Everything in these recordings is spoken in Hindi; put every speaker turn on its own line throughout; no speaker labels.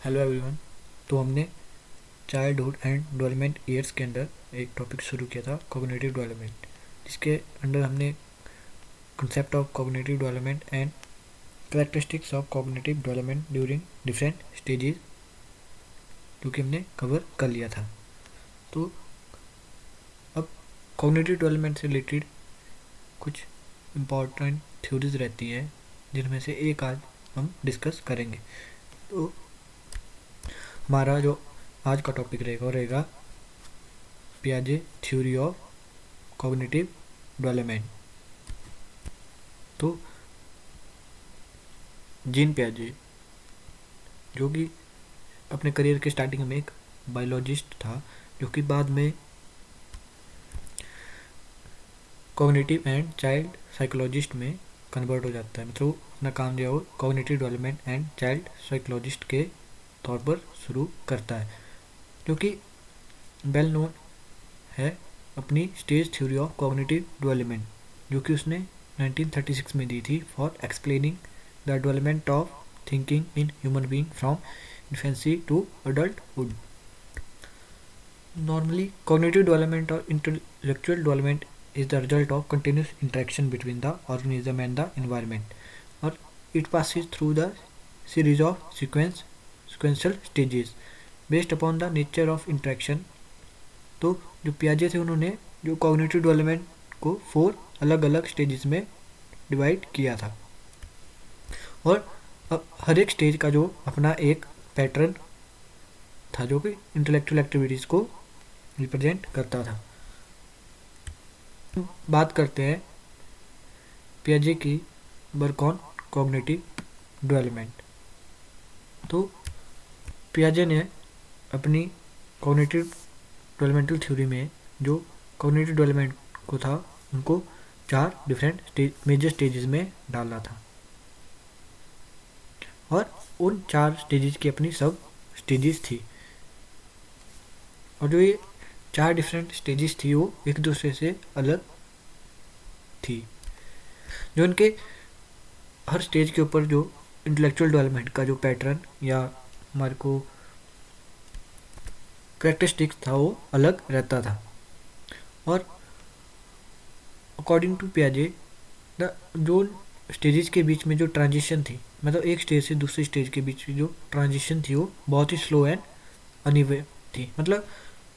Hello everyone. तो हमने चाइल्डहुड एंड डेवलपमेंट ईयर्स के अंदर एक टॉपिक शुरू किया था कॉग्निटिव डेवलपमेंट, जिसके अंदर हमने concept of cognitive development and characteristics of cognitive development during different stages जो कि हमने कवर कर लिया था। तो अब कॉग्निटिव डेवलपमेंट से रिलेटेड कुछ इम्पॉर्टेंट थ्योरीज रहती हैं, जिनमें से एक आज हम डिस्कस करेंगे। तो हमारा जो आज का टॉपिक रहेगा वो रहेगा पियाजे थ्योरी ऑफ कॉग्निटिव डेवलपमेंट। तो जीन पियाजे, जो कि अपने करियर के स्टार्टिंग में एक बायोलॉजिस्ट था, जो कि बाद में कॉग्निटिव एंड चाइल्ड साइकोलॉजिस्ट में कन्वर्ट हो जाता है। मतलब अपना काम जो है वो cognitive development and child psychologist के तौर पर शुरू करता है, जो कि वेल नोन है अपनी stage theory of cognitive development, जो कि उसने 1936 में दी थी for explaining the development of thinking in human being from infancy to adulthood. Normally, cognitive development or intellectual development is the result of continuous interaction between the organism and the environment, or it passes through the series of sequential stages based upon the nature of interaction। तो जो पियाजे थे उन्होंने जो कॉग्निटिव डेवलपमेंट को 4 अलग अलग स्टेजेस में डिवाइड किया था, और हर एक स्टेज का जो अपना एक पैटर्न था जो कि इंटेलेक्चुअल एक्टिविटीज़ को रिप्रेजेंट करता था। बात करते हैं पियाजे की वर्क ऑन कॉग्निटिव डेवलपमेंट। तो पियाजे ने अपनी कॉग्निटिव डेवलपमेंटल थ्योरी में जो कॉग्निटिव डेवलपमेंट को था उनको 4 डिफरेंट मेजर स्टेजेस में डाला था, और उन 4 स्टेजेस की अपनी सब स्टेजेस थी, और जो ये 4 डिफरेंट स्टेजेस थी वो एक दूसरे से अलग थी। जो उनके हर स्टेज के ऊपर जो इंटेलेक्चुअल डेवलपमेंट का जो पैटर्न या हमारे को कैरेक्टरिस्टिक्स था वो अलग रहता था। और अकॉर्डिंग टू पियाजे जो स्टेजेस के बीच में जो ट्रांजिशन थी, मतलब एक स्टेज से दूसरे स्टेज के बीच में जो ट्रांजिशन थी वो बहुत ही स्लो एंड अनइवन थी। मतलब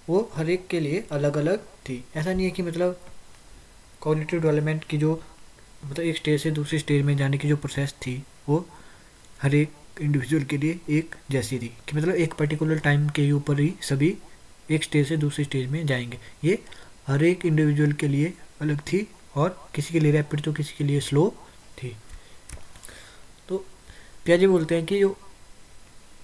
वो हर एक के लिए अलग अलग थी। ऐसा नहीं है कि मतलब कॉग्निटिव डेवलपमेंट की जो मतलब एक स्टेज से दूसरी स्टेज में जाने की जो प्रोसेस थी वो हर एक इंडिविजुअल के लिए एक जैसी थी, कि मतलब एक पर्टिकुलर टाइम के ऊपर ही सभी एक स्टेज से दूसरी स्टेज में जाएंगे। ये हर एक इंडिविजुअल के लिए अलग थी, और किसी के लिए रैपिड तो किसी के लिए स्लो थी। तो पियाजे बोलते हैं कि जो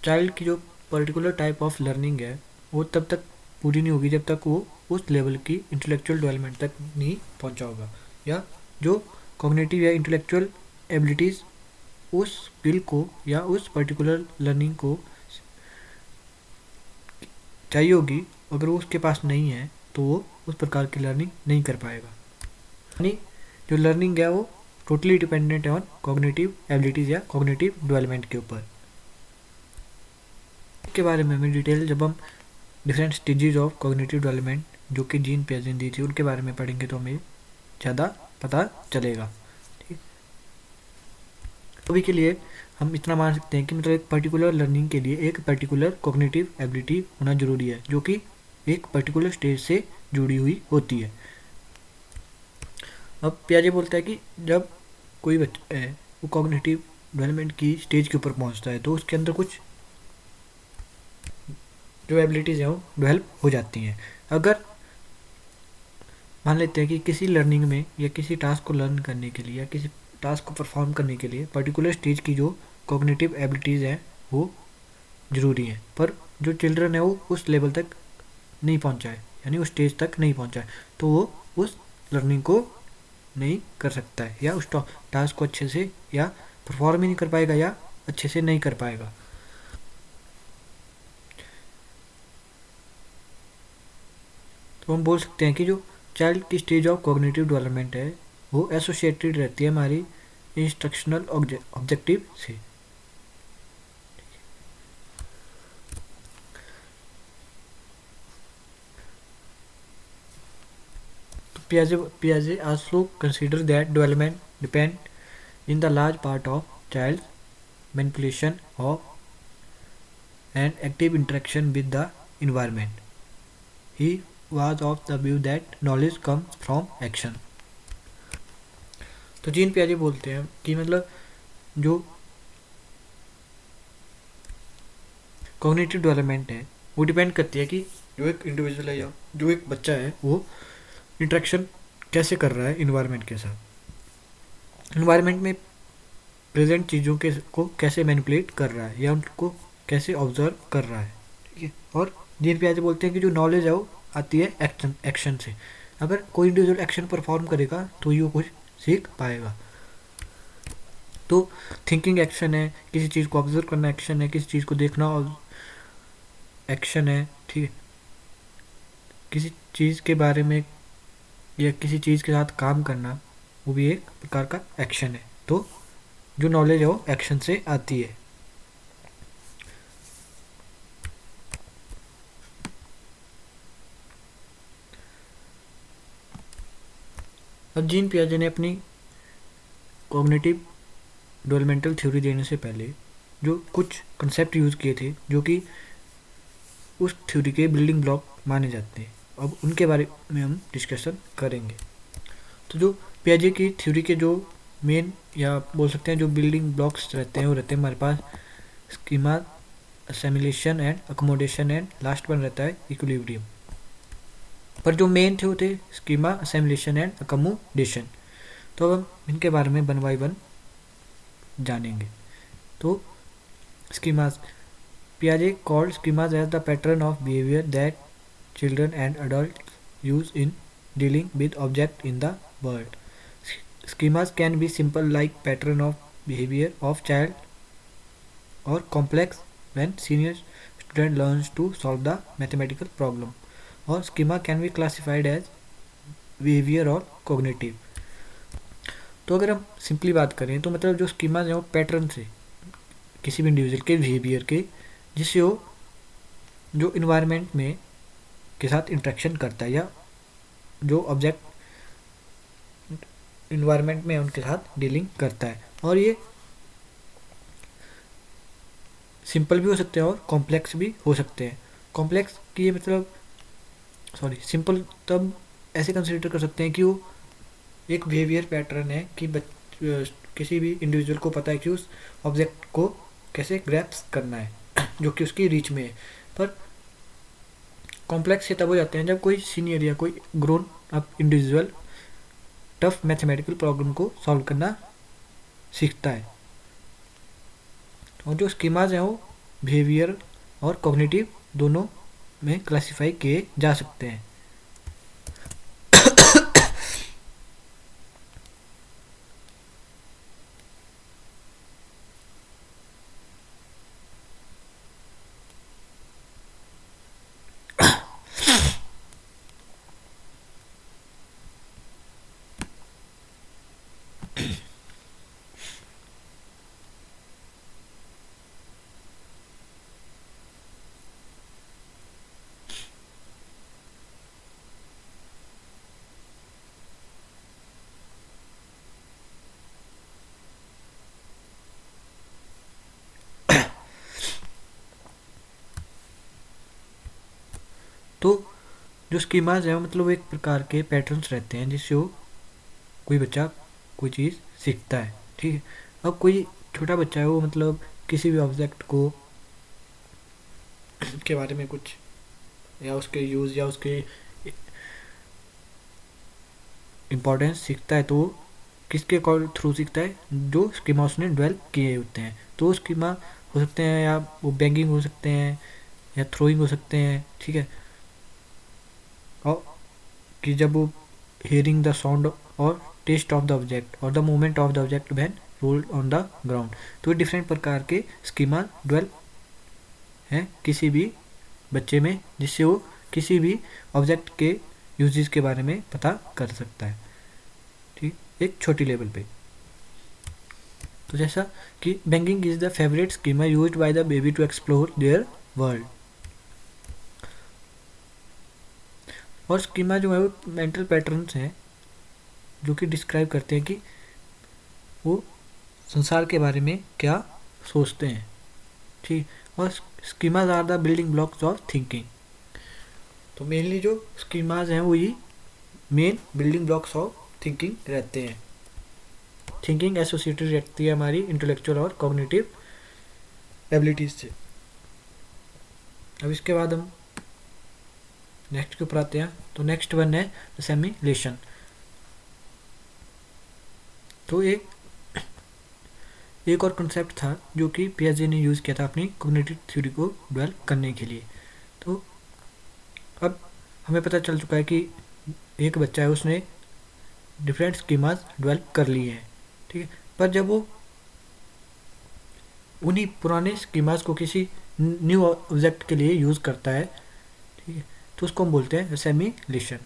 चाइल्ड की जो पर्टिकुलर टाइप ऑफ लर्निंग है वो तब तक पूरी नहीं होगी जब तक वो उस लेवल की इंटेलेक्चुअल डेवलपमेंट तक नहीं पहुंचा होगा, या जो कॉग्निटिव या इंटेलेक्चुअल एबिलिटीज़ उस स्किल को या उस पर्टिकुलर लर्निंग को चाहिए होगी, अगर वो उसके पास नहीं है तो वो उस प्रकार की लर्निंग नहीं कर पाएगा। यानी जो लर्निंग है वो टोटली डिपेंडेंट है ऑन कॉग्निटिव एबिलिटीज़ या कॉग्निटिव डेवलपमेंट के ऊपर। इसके बारे में हमें डिटेल जब हम different stages of cognitive development जो कि जीन पियाजे ने दी थी उनके बारे में पढ़ेंगे तो हमें ज़्यादा पता चलेगा। ठीक, अभी के लिए हम इतना मान सकते हैं कि मतलब एक पर्टिकुलर लर्निंग के लिए एक पर्टिकुलर कॉग्निटिव एबिलिटी होना जरूरी है, जो कि एक पर्टिकुलर स्टेज से जुड़ी हुई होती है। अब पियाजे बोलता है कि जब कोई बच्चा है वो कॉग्निटिव डेवलपमेंट की स्टेज के ऊपर पहुंचता है तो उसके अंदर कुछ जो एबिलिटीज़ हैं वो डेवलप हो जाती हैं। अगर मान लेते हैं कि किसी लर्निंग में या किसी टास्क को लर्न करने के लिए या किसी टास्क को परफॉर्म करने के लिए पर्टिकुलर स्टेज की जो कॉग्निटिव एबिलिटीज़ हैं वो ज़रूरी हैं, पर जो चिल्ड्रन है वो उस लेवल तक नहीं पहुंचा है, यानी उस स्टेज तक नहीं पहुंचा है, तो वो उस लर्निंग को नहीं कर सकता है, या उस टास्क को अच्छे से या परफॉर्म ही नहीं कर पाएगा या अच्छे से नहीं कर पाएगा। तो हम बोल सकते हैं कि जो चाइल्ड की स्टेज ऑफ कॉग्निटिव डेवलपमेंट है वो एसोसिएटेड रहती है हमारी इंस्ट्रक्शनल ऑब्जेक्टिव से। Piaget also consider that development depend in the large part of child's manipulation of and active interaction with the environment. He was of the view that knowledge comes from action. तो जीन पियाजे बोलते हैं कि मतलब जो कॉग्निटिव डेवलपमेंट है वो डिपेंड करती है कि जो एक इंडिविजुअल है या जो एक बच्चा है वो इंटरेक्शन कैसे कर रहा है इन्वायरमेंट के साथ, इन्वायरमेंट में प्रेजेंट चीज़ों के को कैसे मैनिपुलेट कर रहा है या उनको कैसे ऑब्जर्व कर रहा है, ठीक है। और जीन पियाजे बोलते हैं कि जो नॉलेज है वो आती है एक्शन से। अगर कोई इंडिविजुअल एक्शन परफॉर्म करेगा तो ये कुछ सीख पाएगा। तो थिंकिंग एक्शन है, किसी चीज़ को ऑब्जर्व करना एक्शन है, किसी चीज़ को देखना एक्शन है, ठीक है। किसी चीज़ के बारे में या किसी चीज़ के साथ काम करना वो भी एक प्रकार का एक्शन है। तो जो नॉलेज है वो एक्शन से आती है। अब जीन पियाजे ने अपनी कॉग्निटिव डेवलपमेंटल थ्योरी देने से पहले जो कुछ कंसेप्ट यूज़ किए थे जो कि उस थ्योरी के बिल्डिंग ब्लॉक माने जाते हैं, अब उनके बारे में हम डिस्कशन करेंगे। तो जो पियाजे की थ्योरी के जो मेन या बोल सकते हैं जो बिल्डिंग ब्लॉक्स रहते हैं वो रहते हैं हमारे पास schema, assimilation and accommodation and last one रहता है इक्विलिब्रियम। पर जो मेन थे वो थे स्कीमा, असेमिलेशन एंड अकोमोडेशन। तो अब हम इनके बारे में वन बाय वन जानेंगे। तो schemas, पियाजे called schemas as the pattern of behavior that children and adults use in dealing with objects in the world. Schemas can be simple like pattern of behavior of child or complex when senior student learns to solve the mathematical problem. Or schema can be classified as behavior or cognitive. तो अगर हम सिंपली बात करें तो मतलब जो स्कीमाज हैं वो पैटर्न से किसी भी इंडिविजुअल के बिहेवियर के जिससे वो जो इन्वायरमेंट में के साथ इंटरेक्शन करता है या जो ऑब्जेक्ट इन्वायरमेंट में उनके साथ डीलिंग करता है। और ये सिंपल भी हो सकते हैं और कॉम्प्लेक्स भी हो सकते हैं। कॉम्प्लेक्स की ये मतलब सिंपल तब ऐसे कंसिडर कर सकते हैं कि वो एक बिहेवियर पैटर्न है कि किसी भी इंडिविजुअल को पता है कि उस ऑब्जेक्ट को कैसे ग्रैप्स करना है जो कि उसकी रीच में है। पर कॉम्प्लेक्स ये तब हो जाते हैं जब कोई सीनियर या कोई grown up individual tough mathematical problem को सॉल्व करना सीखता है। और जो स्कीमाज हैं वो बिहेवियर और कॉग्निटिव दोनों में क्लासिफाई किए जा सकते हैं। तो जो स्कीमाज है मतलब एक प्रकार के पैटर्न्स रहते हैं जिससे वो कोई बच्चा कोई चीज़ सीखता है, ठीक है। अब कोई छोटा बच्चा है वो मतलब किसी भी ऑब्जेक्ट को के बारे में कुछ या उसके यूज़ या उसके इम्पोर्टेंस सीखता है तो किसके थ्रू सीखता है, जो स्कीमा उसने डेवलप किए होते हैं। तो स्कीमा हो सकते हैं या वो बैंगिंग हो सकते हैं या थ्रोइंग हो सकते हैं, ठीक है। और कि जब वो hearing the sound और टेस्ट ऑफ द ऑब्जेक्ट और the movement of the object when rolled on the ground. तो डिफरेंट प्रकार के स्कीमा डेवलप हैं किसी भी बच्चे में जिससे वो किसी भी ऑब्जेक्ट के यूजेस के बारे में पता कर सकता है, ठीक, एक छोटी लेवल पे। तो जैसा कि banging is the favourite schema used by the baby to explore their world. और स्कीमा जो है वो मेंटल पैटर्न्स हैं जो कि डिस्क्राइब करते हैं कि वो संसार के बारे में क्या सोचते हैं, ठीक। और schemas are the building blocks of thinking. तो मेनली जो स्कीमाज हैं वो ही main building blocks of thinking रहते हैं। थिंकिंग एसोसिएटेड रहती है हमारी इंटेलेक्चुअल और कॉग्निटिव एबिलिटीज से। अब इसके बाद हम नेक्स्ट के ऊपर आते हैं। तो नेक्स्ट वन है असेमिलेशन। तो एक और कंसेप्ट था जो कि पियाजे ने यूज़ किया था अपनी कॉग्निटिव थ्योरी को डेवलप करने के लिए। तो अब हमें पता चल चुका है कि एक बच्चा है, उसने डिफरेंट स्कीमाज डेवलप कर लिए हैं, ठीक है। पर जब वो उन्हीं पुराने स्कीमाज को किसी न्यू ऑब्जेक्ट के लिए यूज़ करता है, ठीक है, तो उसको हम बोलते हैं असेमिलेशन।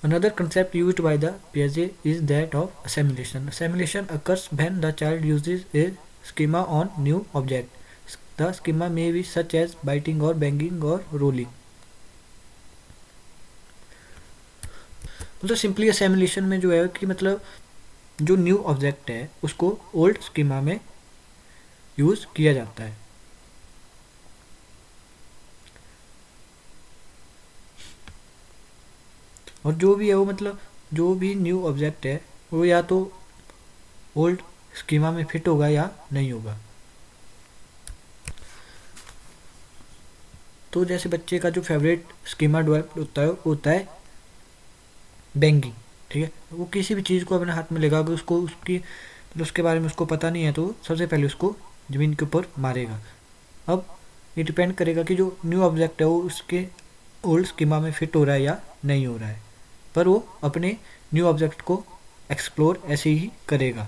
Another concept used by the Piaget is that of assimilation. Assimilation occurs when the child uses a schema on new object. The schema may be such as biting or banging or rolling. मतलब सिंपली assimilation में जो है कि मतलब जो न्यू ऑब्जेक्ट है उसको ओल्ड स्कीमा में यूज किया जाता है। और जो भी है वो मतलब जो भी न्यू ऑब्जेक्ट है वो या तो ओल्ड स्कीमा में फिट होगा या नहीं होगा। तो जैसे बच्चे का जो फेवरेट स्कीमा डेवलप होता है वो होता है बैंगिंग, ठीक है। वो किसी भी चीज़ को अपने हाथ में लेगा, अगर उसको उसकी मतलब उसके बारे में उसको पता नहीं है तो सबसे पहले उसको ज़मीन के ऊपर मारेगा। अब ये डिपेंड करेगा कि जो न्यू ऑब्जेक्ट है वो उसके ओल्ड स्कीमा में फिट हो रहा है या नहीं हो रहा है, पर वो अपने न्यू ऑब्जेक्ट को एक्सप्लोर ऐसे ही करेगा।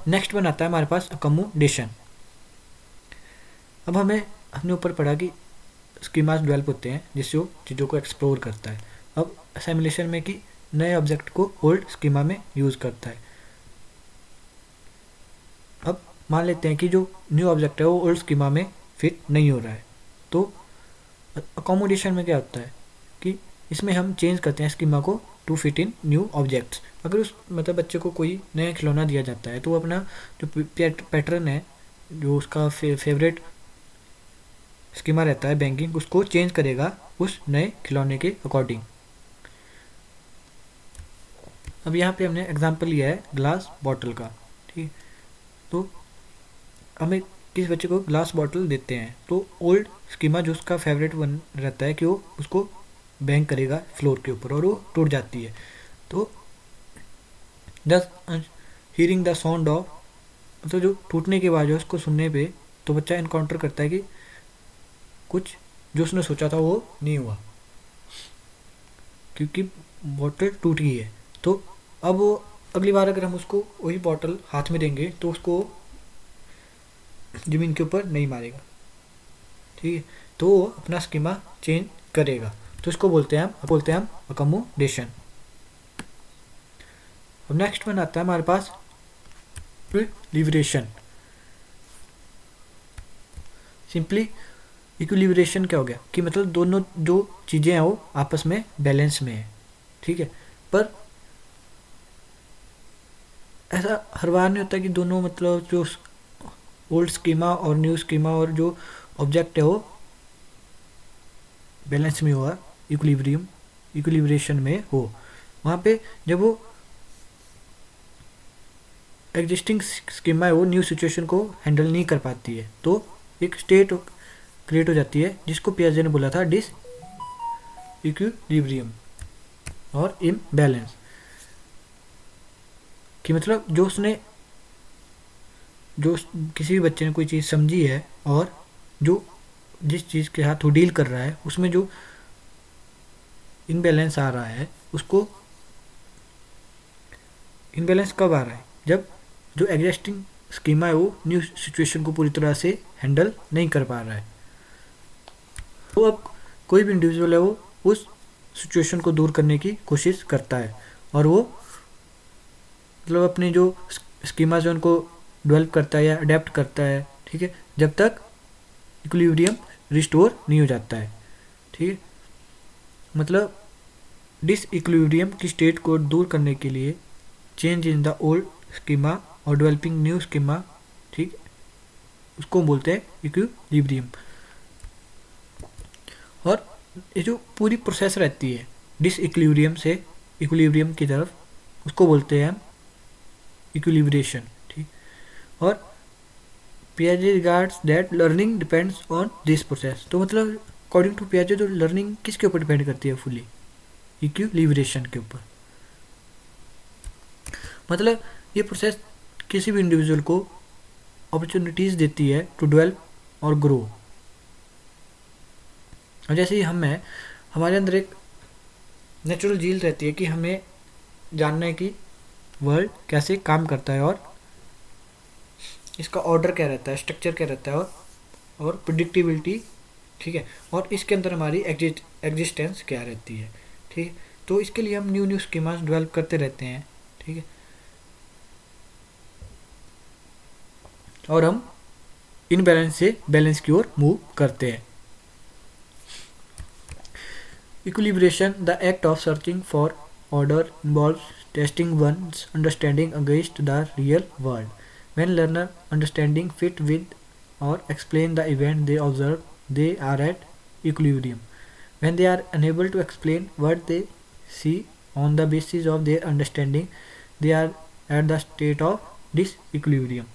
नेक्स्ट वन आता है हमारे पास अकोमोडेशन। अब हमने ऊपर पढ़ा कि स्कीमास डेवलप होते हैं जिससे वो चीज़ों को एक्सप्लोर करता है। अब असेमिलेशन में कि नए ऑब्जेक्ट को ओल्ड स्कीमा में यूज़ करता है। अब मान लेते हैं कि जो न्यू ऑब्जेक्ट है वो ओल्ड स्कीमा में फिट नहीं हो रहा है, तो अकोमोडेशन में क्या होता है कि इसमें हम चेंज करते हैं स्कीमा को to fit in new objects. अगर उस मतलब बच्चे को कोई नया खिलौना दिया जाता है तो वो अपना जो पैटर्न है, जो उसका फेवरेट स्कीमा रहता है बैंकिंग, उसको चेंज करेगा उस नए खिलौने के अकॉर्डिंग। अब यहाँ पे हमने एग्जांपल लिया है ग्लास बॉटल का, ठीक। तो हमें किस बच्चे को ग्लास बॉटल देते हैं तो ओल्ड स्कीमा जो उसका फेवरेट बन रहता है कि वो उसको बैंग करेगा फ्लोर के ऊपर और वो टूट जाती है। तो the hearing the sound of मतलब जो टूटने के बाद जो उसको सुनने पे तो बच्चा इनकाउंटर करता है कि कुछ जो उसने सोचा था वो नहीं हुआ, क्योंकि बॉटल टूट गई है। तो अब वो अगली बार अगर हम उसको वही बॉटल हाथ में देंगे तो उसको ज़मीन के ऊपर नहीं मारेगा, ठीक है। तो वो अपना स्कीमा चेंज करेगा। तो इसको बोलते हैं हम अकोमोडेशन। अब नेक्स्ट वन आता है हमारे पास इक्विलिब्रेशन। सिंपली इक्विलिब्रेशन क्या हो गया कि मतलब दोनों जो चीज़ें हैं वो आपस में बैलेंस में है, ठीक है। पर ऐसा हर बार नहीं होता कि दोनों मतलब जो ओल्ड स्कीमा और न्यू स्कीमा और जो ऑब्जेक्ट है वो बैलेंस में हुआ, इक्विलिब्रेशन में हो। वहाँ पे जब वो एग्जिस्टिंग स्कीमा है वो न्यू सिचुएशन को हैंडल नहीं कर पाती है तो एक स्टेट क्रिएट हो जाती है जिसको पियाजे ने बोला था डिस इक्विलिब्रियम और इम्बैलेंस। कि मतलब जो किसी भी बच्चे ने कोई चीज़ समझी है और जो जिस चीज़ के साथ वो डील कर रहा है उसमें जो इनबैलेंस आ रहा है, उसको इनबैलेंस कब आ रहा है जब जो एग्जिस्टिंग स्कीमा है वो न्यू सिचुएशन को पूरी तरह से हैंडल नहीं कर पा रहा है। तो अब कोई भी इंडिविजुअल है वो उस सिचुएशन को दूर करने की कोशिश करता है और वो मतलब अपनी जो स्कीमा है उनको डेवलप करता है या अडेप्ट करता है, ठीक है, जब तक इक्विलिब्रियम रिस्टोर नहीं हो जाता है, ठीक है। मतलब डिसइक्विलिब्रियम की स्टेट को दूर करने के लिए change in the old schema और डेवलपिंग न्यू स्कीमा, ठीक, उसको बोलते हैं इक्विलिब्रियम। और ये जो पूरी प्रोसेस रहती है डिसइक्विलिब्रियम से इक्विलिब्रियम की तरफ, उसको बोलते हैं हम इक्विलिब्रेशन, ठीक। और पियाजे regards that learning depends on this process. तो मतलब अकॉर्डिंग टू पियाजे जो लर्निंग किसके ऊपर डिपेंड करती है, फुली इक्विलिब्रेशन के ऊपर। मतलब ये प्रोसेस किसी भी इंडिविजुअल को अपॉर्चुनिटीज देती है टू डेवलप और ग्रो। और जैसे ही हम हैं, हमारे अंदर एक नेचुरल झील रहती है कि हमें जानना है कि वर्ल्ड कैसे काम करता है और इसका ऑर्डर क्या रहता है, स्ट्रक्चर क्या रहता है और प्रिडिक्टिबिलिटी, ठीक है, और इसके अंदर हमारी एग्जिस्टेंस क्या रहती है, ठीक है। तो इसके लिए हम न्यू न्यू स्कीमास डेवलप करते रहते हैं, ठीक है, और हम इनबैलेंस से बैलेंस की ओर मूव करते हैं। Equilibration, the act of searching for order, involves testing one's understanding against the real world. When learners understanding fit with or explain the event they observe, they are at equilibrium. When they are unable to explain what they see on the basis of their understanding, they are at the state of disequilibrium.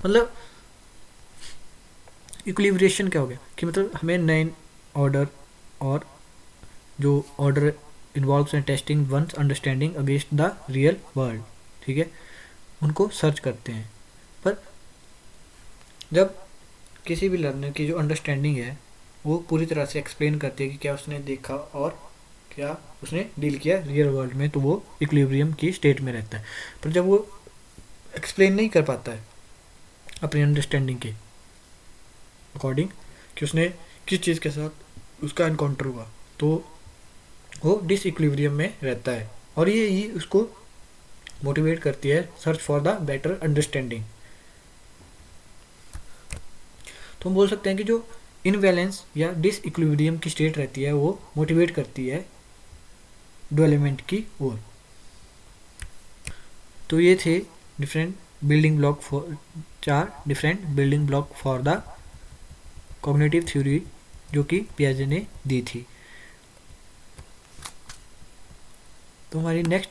मतलब इक्विलिब्रेशन क्या हो गया कि मतलब हमें नए ऑर्डर और जो order involves in testing one's understanding against the real world, ठीक है, उनको सर्च करते हैं। पर जब किसी भी लर्नर की जो अंडरस्टैंडिंग है वो पूरी तरह से एक्सप्लेन करती है कि क्या उसने देखा और क्या उसने डील किया रियल वर्ल्ड में, तो वो इक्विलिब्रियम की स्टेट में रहता है। पर जब वो एक्सप्लेन नहीं कर पाता है अपनी अंडरस्टैंडिंग के अकॉर्डिंग कि उसने किस चीज़ के साथ उसका एनकाउंटर हुआ, तो वो डिसइक्विलिब्रियम में रहता है। और ये ही उसको मोटिवेट करती है search for the better understanding. तो हम बोल सकते हैं कि जो इनबैलेंस या डिसइक्विलिब्रियम की स्टेट रहती है वो मोटिवेट करती है डेवलपमेंट की ओर। तो ये थे different building block for 4 different building block for the cognitive theory जो कि पियाजे ने दी थी। तो हमारी नेक्स्ट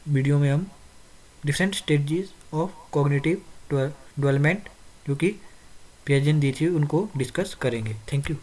वीडियो में हम different stages of cognitive development जो कि पियाजे ने दी थी उनको डिस्कस करेंगे। Thank you.